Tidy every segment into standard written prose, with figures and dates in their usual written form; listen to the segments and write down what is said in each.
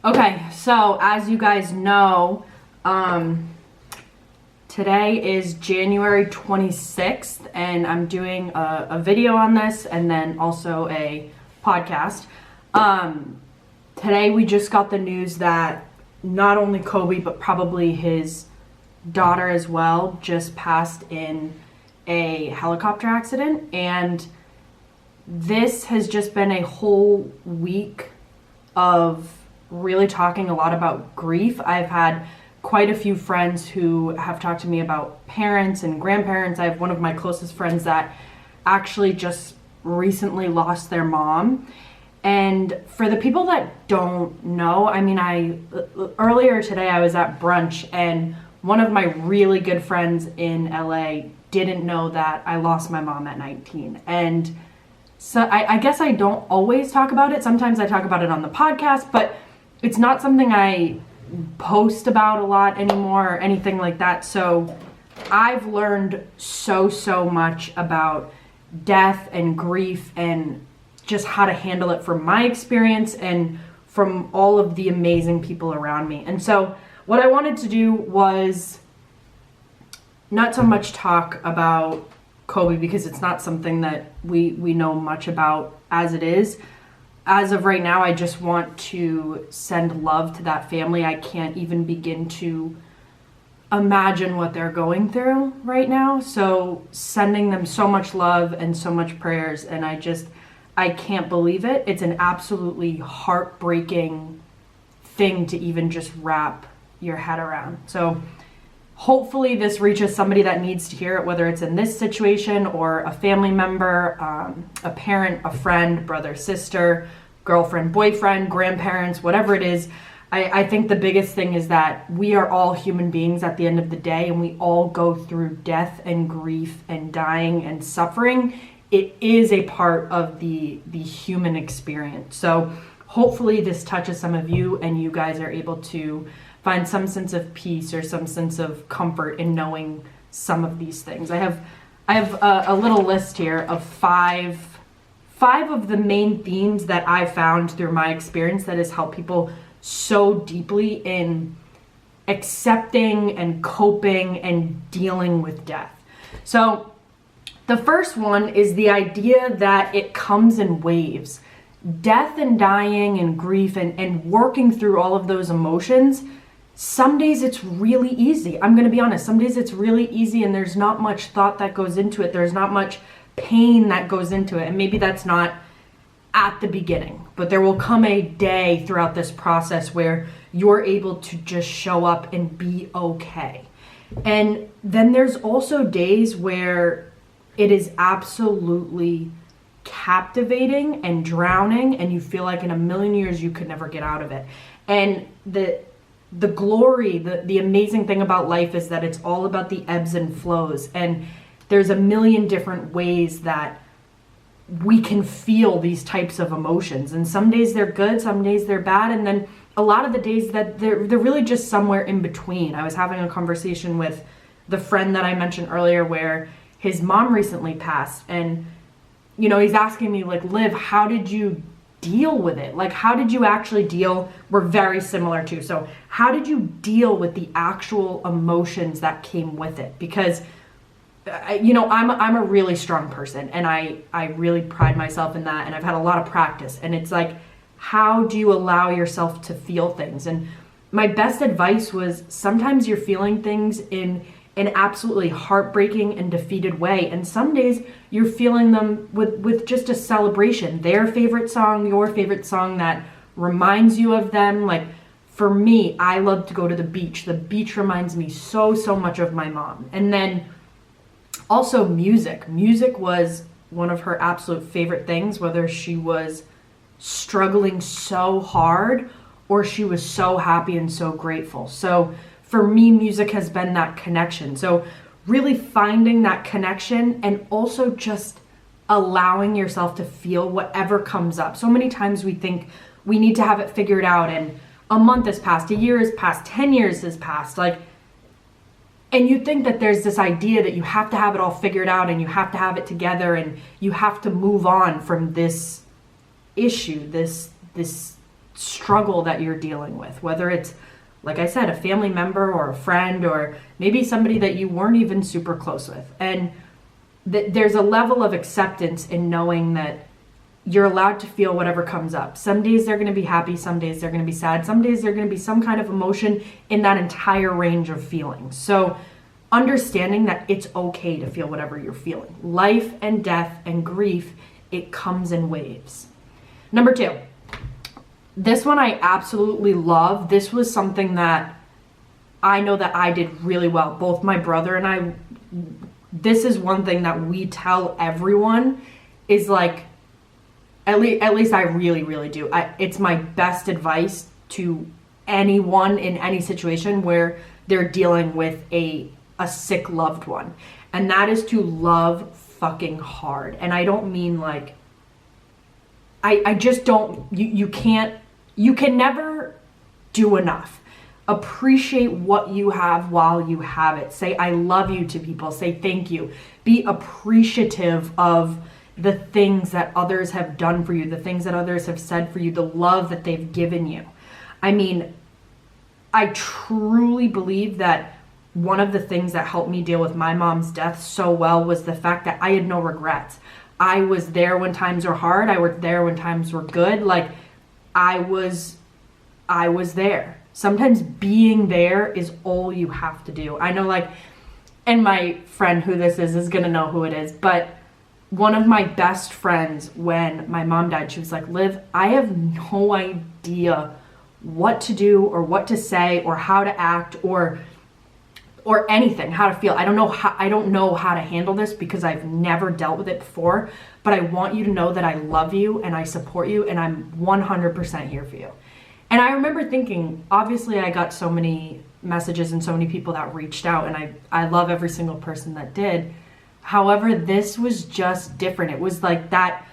Okay, so as you guys know, today is January 26th, and I'm doing a video on this and then also a podcast. Today we just got the news that not only Kobe, but probably his daughter as well, just passed in a helicopter accident. And this has just been a whole week of really talking a lot about grief. I've had quite a few friends who have talked to me about parents and grandparents. I have one of my closest friends that actually just recently lost their mom. And for the people that don't know, I mean, earlier today I was at brunch and one of my really good friends in LA didn't know that I lost my mom at 19. And so I guess I don't always talk about it. Sometimes I talk about it on the podcast, but it's not something I post about a lot anymore or anything like that. So I've learned so much about death and grief and just how to handle it from my experience and from all of the amazing people around me. And so what I wanted to do was not so much talk about Kobe, because it's not something that we know much about as it is. As of right now, I just want to send love to that family. I can't even begin to imagine what they're going through right now. So sending them so much love and so much prayers, and I can't believe it. It's an absolutely heartbreaking thing to even just wrap your head around. So hopefully this reaches somebody that needs to hear it, whether it's in this situation or a family member, a parent, a friend, brother, sister, girlfriend, boyfriend, grandparents, whatever it is. I think the biggest thing is that we are all human beings at the end of the day, and we all go through death and grief and dying and suffering. It is a part of the human experience. So hopefully this touches some of you and you guys are able to find some sense of peace or some sense of comfort in knowing some of these things. I have a little list here of five of the main themes that I've found through my experience that has helped people so deeply in accepting and coping and dealing with death. So the first one is the idea that it comes in waves. Death and dying and grief and working through all of those emotions, some days it's really easy. I'm going to be honest. Some days it's really easy and there's not much thought that goes into it. There's not much pain that goes into it. And maybe that's not at the beginning, but there will come a day throughout this process where you're able to just show up and be okay. And then there's also days where it is absolutely captivating and drowning and you feel like in a million years you could never get out of it. And the glory, the amazing thing about life is that it's all about the ebbs and flows. And there's a million different ways that we can feel these types of emotions. And some days they're good, some days they're bad. And then a lot of the days that they're really just somewhere in between. I was having a conversation with the friend that I mentioned earlier where his mom recently passed. And, you know, he's asking me like, Liv, how did you deal with it? Like, how did you actually deal? We're very similar too. So how did you deal with the actual emotions that came with it? Because, you know, I'm a really strong person and I really pride myself in that. And I've had a lot of practice. And it's like, how do you allow yourself to feel things? And my best advice was sometimes you're feeling things in an absolutely heartbreaking and defeated way. And some days you're feeling them with just a celebration, their favorite song, your favorite song that reminds you of them. Like for me, I love to go to the beach. The beach reminds me so much of my mom. And then also music. Music was one of her absolute favorite things, whether she was struggling so hard or she was so happy and so grateful. So for me, music has been that connection. So really finding that connection and also just allowing yourself to feel whatever comes up. So many times we think we need to have it figured out and a month has passed, a year has passed, 10 years has passed. And you think that there's this idea that you have to have it all figured out and you have to have it together and you have to move on from this issue, this struggle that you're dealing with, whether it's, like I said, a family member or a friend, or maybe somebody that you weren't even super close with. And there's a level of acceptance in knowing that you're allowed to feel whatever comes up. Some days they're going to be happy, some days they're going to be sad, some days they're going to be some kind of emotion in that entire range of feelings. So understanding that it's okay to feel whatever you're feeling. Life and death and grief, it comes in waves. Number 2, this one I absolutely love. This was something that I know that I did really well. Both my brother and I, this is one thing that we tell everyone is like, at least I really do. It's my best advice to anyone in any situation where they're dealing with a sick loved one. And that is to love fucking hard. And I don't mean like, I just don't, you can never do enough. Appreciate what you have while you have it. Say I love you to people. Say thank you. Be appreciative of the things that others have done for you, the things that others have said for you, the love that they've given you. I mean, I truly believe that one of the things that helped me deal with my mom's death so well was the fact that I had no regrets. I was there when times were hard. I was there when times were good. Like I was there. Sometimes being there is all you have to do. I know, like, and my friend who this is gonna know who it is, but one of my best friends, when my mom died, she was like, Liv, I have no idea what to do or what to say or how to act or anything, how to feel. I don't know how to handle this because I've never dealt with it before, but I want you to know that I love you and I support you and I'm 100% here for you. And I remember thinking, obviously I got so many messages and so many people that reached out, and I love every single person that did. However, this was just different. It was like that,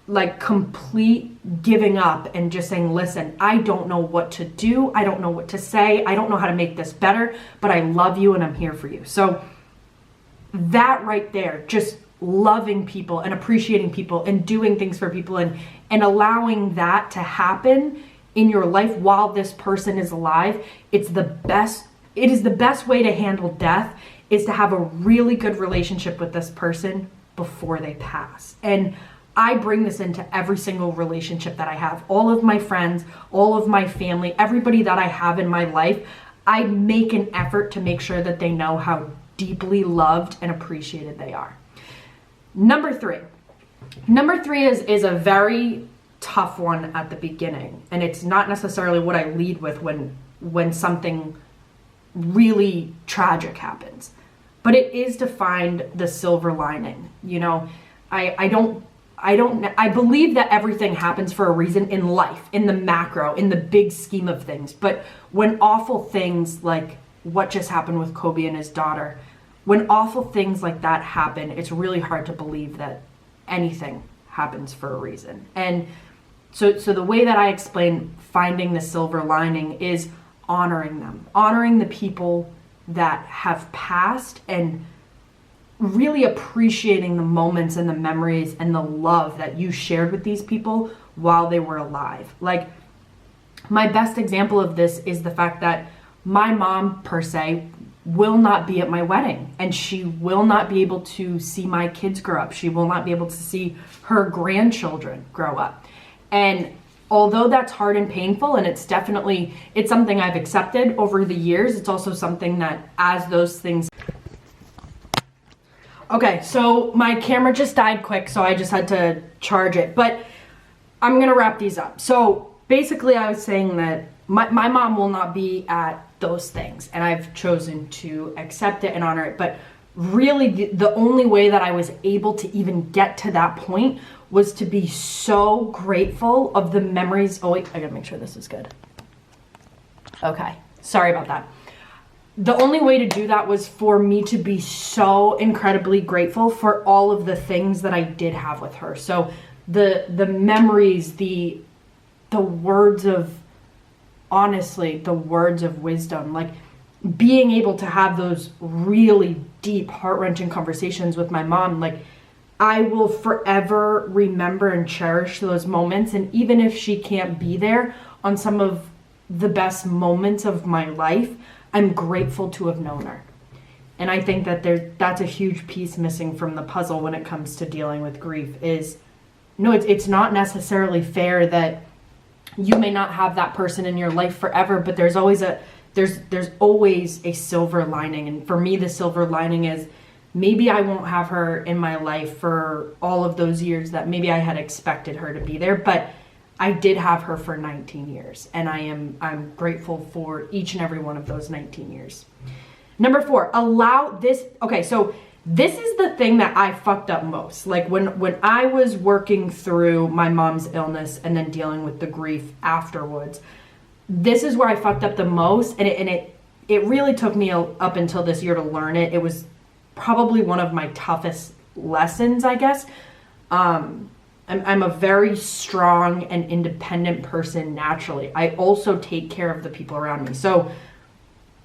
like complete giving up and just saying, listen, I don't know what to do. I don't know what to say. I don't know how to make this better, but I love you and I'm here for you. So that right there, just loving people and appreciating people and doing things for people and allowing that to happen in your life while this person is alive, it is the best way to handle death, is to have a really good relationship with this person before they pass. And I bring this into every single relationship that I have. All of my friends, all of my family, everybody that I have in my life, I make an effort to make sure that they know how deeply loved and appreciated they are. Number three is a very tough one at the beginning, and it's not necessarily what I lead with when something really tragic happens, but it is to find the silver lining. You know, I believe that everything happens for a reason in life, in the macro, in the big scheme of things. But when awful things like what just happened with Kobe and his daughter, when awful things like that happen, it's really hard to believe that anything happens for a reason. And so the way that I explain finding the silver lining is honoring them, honoring the people that have passed, and really appreciating the moments and the memories and the love that you shared with these people while they were alive. Like, my best example of this is the fact that my mom, per se, will not be at my wedding, and she will not be able to see my kids grow up. She will not be able to see her grandchildren grow up. And although that's hard and painful, and it's something I've accepted over the years, it's also something that as those things... Okay, so my camera just died quick, so I just had to charge it, but I'm gonna wrap these up. So basically I was saying that my mom will not be at those things, and I've chosen to accept it and honor it. But really the only way that I was able to even get to that point was to be so grateful of the memories. Oh wait, I gotta make sure this is good. Okay, sorry about that. The only way to do that was for me to be so incredibly grateful for all of the things that I did have with her. So the memories, the words of, honestly, the words of wisdom, like being able to have those really deep, heart-wrenching conversations with my mom, like I will forever remember and cherish those moments. And even if she can't be there on some of the best moments of my life, I'm grateful to have known her. And I think that that's a huge piece missing from the puzzle when it comes to dealing with grief is, no, it's not necessarily fair that you may not have that person in your life forever, but there's always a silver lining. And for me, the silver lining is maybe I won't have her in my life for all of those years that maybe I had expected her to be there, but I did have her for 19 years, and I'm grateful for each and every one of those 19 years. Number 4, allow this. Okay, so this is the thing that I fucked up most. Like when I was working through my mom's illness and then dealing with the grief afterwards, this is where I fucked up the most, and it really took me up until this year to learn it. It was probably one of my toughest lessons, I guess. I'm a very strong and independent person naturally. I also take care of the people around me. So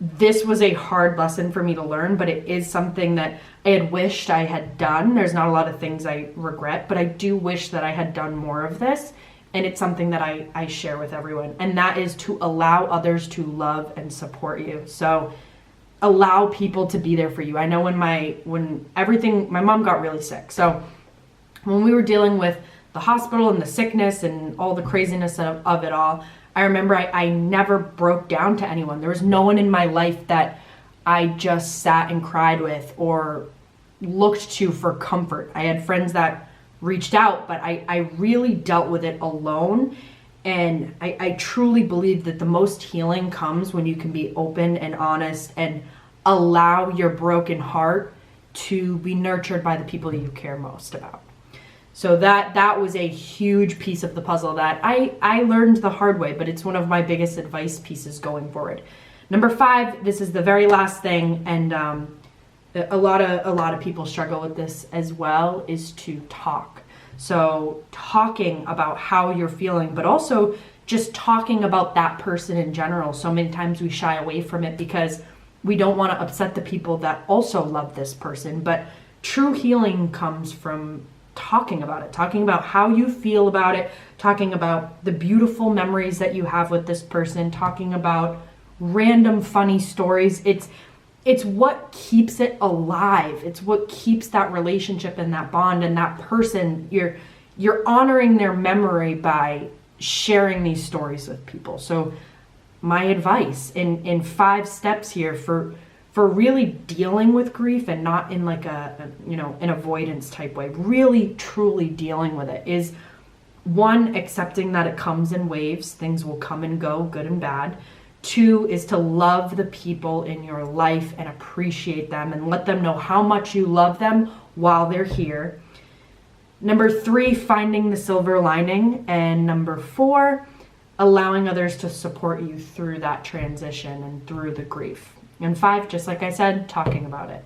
this was a hard lesson for me to learn, but it is something that I had wished I had done. There's not a lot of things I regret, but I do wish that I had done more of this. And it's something that I share with everyone. And that is to allow others to love and support you. So allow people to be there for you. I know when my mom got really sick. So when we were dealing with the hospital and the sickness and all the craziness of it all, I remember I never broke down to anyone. There was no one in my life that I just sat and cried with or looked to for comfort. I had friends that reached out, but I really dealt with it alone. And I truly believe that the most healing comes when you can be open and honest and allow your broken heart to be nurtured by the people you care most about. So that was a huge piece of the puzzle that I learned the hard way, but it's one of my biggest advice pieces going forward. Number 5, this is the very last thing, and a lot of people struggle with this as well, is to talk. So talking about how you're feeling, but also just talking about that person in general. So many times we shy away from it because we don't want to upset the people that also love this person. But true healing comes from talking about it, talking about how you feel about it, talking about the beautiful memories that you have with this person, talking about random funny stories. It's what keeps it alive. It's what keeps that relationship and that bond and that person. You're honoring their memory by sharing these stories with people. So my advice in 5 steps here for really dealing with grief, and not in like an avoidance type way, really truly dealing with it, is 1, accepting that it comes in waves. Things will come and go, good and bad. 2 is to love the people in your life and appreciate them and let them know how much you love them while they're here. Number 3, finding the silver lining. And number 4, allowing others to support you through that transition and through the grief. And 5, just like I said, talking about it.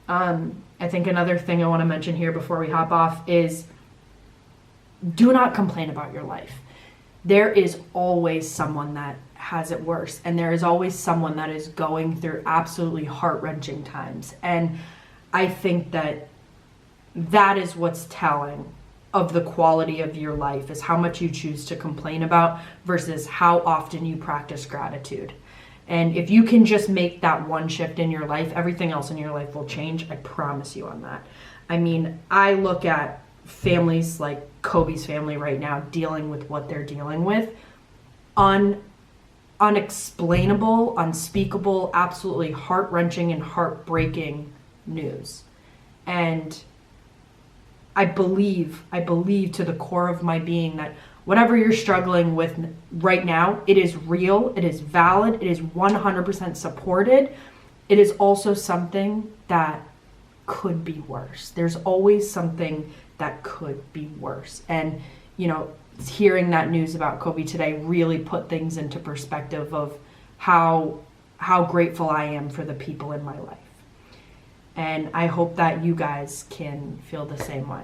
I think another thing I want to mention here before we hop off is do not complain about your life. There is always someone that has it worse, and there is always someone that is going through absolutely heart-wrenching times. And I think that is what's telling of the quality of your life, is how much you choose to complain about versus how often you practice gratitude. And if you can just make that one shift in your life, everything else in your life will change. I promise you on that. I mean, I look at families like Kobe's family right now dealing with what they're dealing with. Unexplainable, unspeakable, absolutely heart-wrenching and heartbreaking news. And I believe to the core of my being that whatever you're struggling with right now, it is real, it is valid, it is 100% supported. It is also something that could be worse. There's always something that could be worse. And, hearing that news about Kobe today really put things into perspective of how grateful I am for the people in my life. And I hope that you guys can feel the same way.